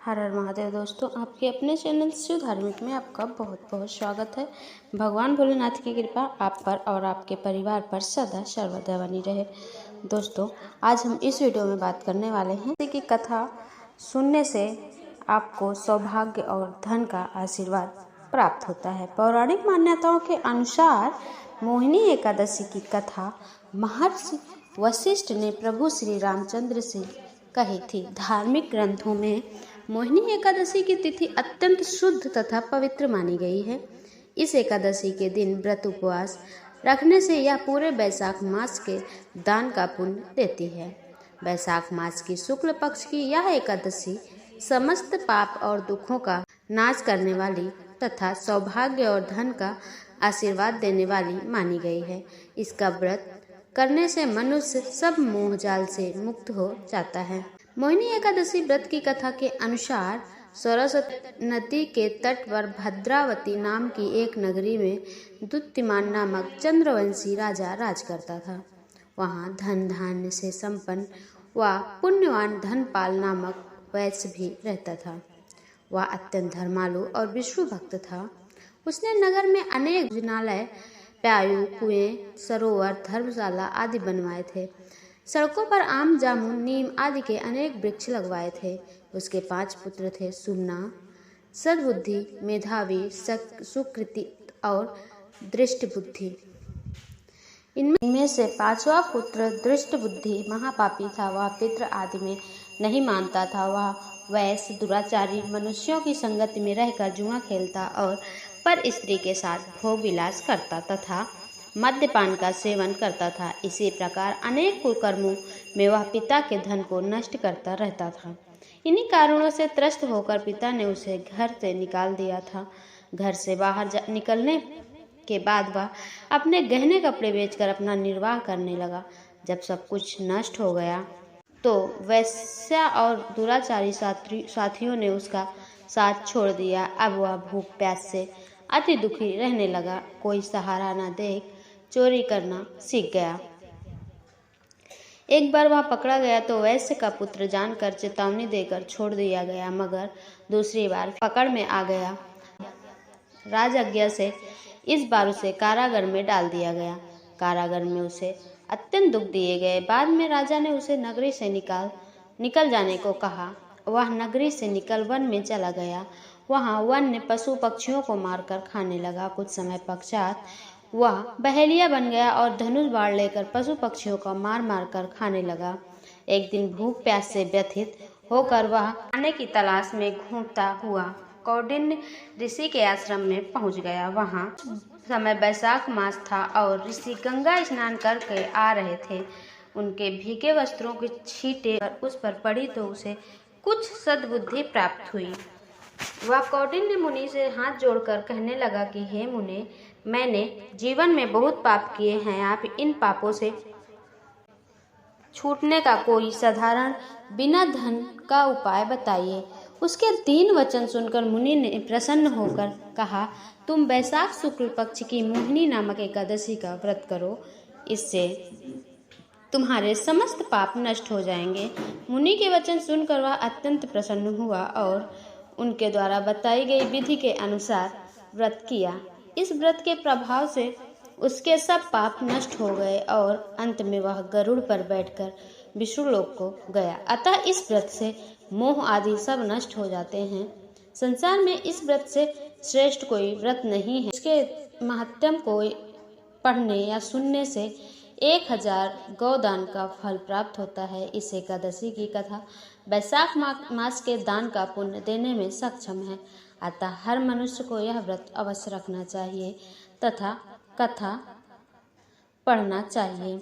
हर हर महादेव। दोस्तों, आपके अपने चैनल शिव धार्मिक में आपका बहुत बहुत स्वागत है। भगवान भोलेनाथ की कृपा आप पर और आपके परिवार पर सदा सर्वदा बनी रहे। दोस्तों, आज हम इस वीडियो में बात करने वाले हैं कि कथा सुनने से आपको सौभाग्य और धन का आशीर्वाद प्राप्त होता है। पौराणिक मान्यताओं के अनुसार मोहिनी एकादशी की कथा महर्षि वशिष्ठ ने प्रभु श्री रामचंद्र से कही थी। धार्मिक ग्रंथों में मोहिनी एकादशी की तिथि अत्यंत शुद्ध तथा पवित्र मानी गई है। इस एकादशी के दिन व्रत उपवास रखने से यह पूरे वैशाख मास के दान का पुण्य देती है। वैशाख मास की शुक्ल पक्ष की यह एकादशी समस्त पाप और दुखों का नाश करने वाली तथा सौभाग्य और धन का आशीर्वाद देने वाली मानी गई है। इसका व्रत करने से मनुष्य सब मोह जाल से मुक्त हो जाता है। मोहिनी एकादशी व्रत की कथा के अनुसार सरस्वती नदी के तट पर भद्रावती नाम की एक नगरी में दुत्तिमान नामक चंद्रवंशी राजा राज करता था। वहाँ धन धान्य से संपन्न व पुण्यवान धनपाल नामक वैश्य भी रहता था। वह अत्यंत धर्मालु और विष्णु भक्त था। उसने नगर में अनेक भोजनालय, प्यायु, कुएं, सरोवर, धर्मशाला आदि बनवाए थे। सड़कों पर आम, जामुन, नीम आदि के अनेक वृक्ष लगवाए थे। उसके 5 पुत्र थे: सुमना, सद्बुद्धि, मेधावी, सुकृति और दृष्टबुद्धि। इनमें से 5वां पुत्र दृष्टबुद्धि महापापी था। वह पितृ आदि में नहीं मानता था। वह वैश्य, दुराचारी, मनुष्यों की संगति में रहकर जुआ खेलता और पर स्त्री के साथ भोग विलास करता तथा मद्यपान का सेवन करता था। इसी प्रकार अनेक कुकर्मों में वह पिता के धन को नष्ट करता रहता था। इन्हीं कारणों से त्रस्त होकर पिता ने उसे घर से निकाल दिया था। घर से बाहर निकलने के बाद वह अपने गहने कपड़े बेचकर अपना निर्वाह करने लगा। जब सब कुछ नष्ट हो गया तो वैश्या और दुराचारी साथियों ने उसका साथ छोड़ दिया। अब वह भूख प्यास से अति दुखी रहने लगा। कोई सहारा न देख चोरी करना सीख गया। एक बार वह पकड़ा गया तो वैश्य का पुत्र जानकर चेतावनी देकर छोड़ दिया गया, मगर दूसरी बार पकड़ में आ गया। राजज्ञा से इस बार उसे कारागार में डाल दिया गया। कारागार में उसे अत्यंत दुख दिए गए। बाद में राजा ने उसे नगरी से निकल जाने को कहा। वह नगरी से निकल वन में चला गया। वहाँ वन्य पशु पक्षियों को मारकर खाने लगा। कुछ समय पश्चात वह बहेलिया बन गया और धनुष बाण लेकर पशु पक्षियों को मार मार कर खाने लगा। एक दिन भूख प्यास से व्यथित होकर वह खाने की तलाश में घूमता हुआ कौंडिन्य ऋषि के आश्रम में पहुंच गया। वहां समय वैशाख मास था और ऋषि गंगा स्नान करके आ रहे थे। उनके भीगे वस्त्रों की छींटें उस पर पड़ी तो उसे कुछ सद्बुद्धि प्राप्त हुई। वह कौंडिन्य मुनि से हाथ जोड़कर कहने लगा कि हे मुने, मैंने जीवन में बहुत पाप किए हैं। आप इन पापों से छूटने का कोई साधारण बिना धन का उपाय बताइए। उसके 3 वचन सुनकर मुनि ने प्रसन्न होकर कहा, तुम वैशाख शुक्ल पक्ष की मोहिनी नामक एकादशी का व्रत करो। इससे तुम्हारे समस्त पाप नष्ट हो जाएंगे। मुनि के वचन सुनकर वह अत्यंत प्रसन्न हुआ और उनके द्वारा बताई गई विधि के अनुसार व्रत किया। इस व्रत के प्रभाव से उसके सब पाप नष्ट हो गए और अंत में वह गरुड़ पर बैठकर विष्णुलोक को गया। अतः इस व्रत से मोह आदि सब नष्ट हो जाते हैं। संसार में इस व्रत से श्रेष्ठ कोई व्रत नहीं है। इसके महात्म्य को पढ़ने या सुनने से 1000 गौदान का फल प्राप्त होता है। इस एकादशी की कथा वैशाख मास के दान का पुण्य देने में सक्षम है। अतः हर मनुष्य को यह व्रत अवश्य रखना चाहिए तथा कथा पढ़ना चाहिए।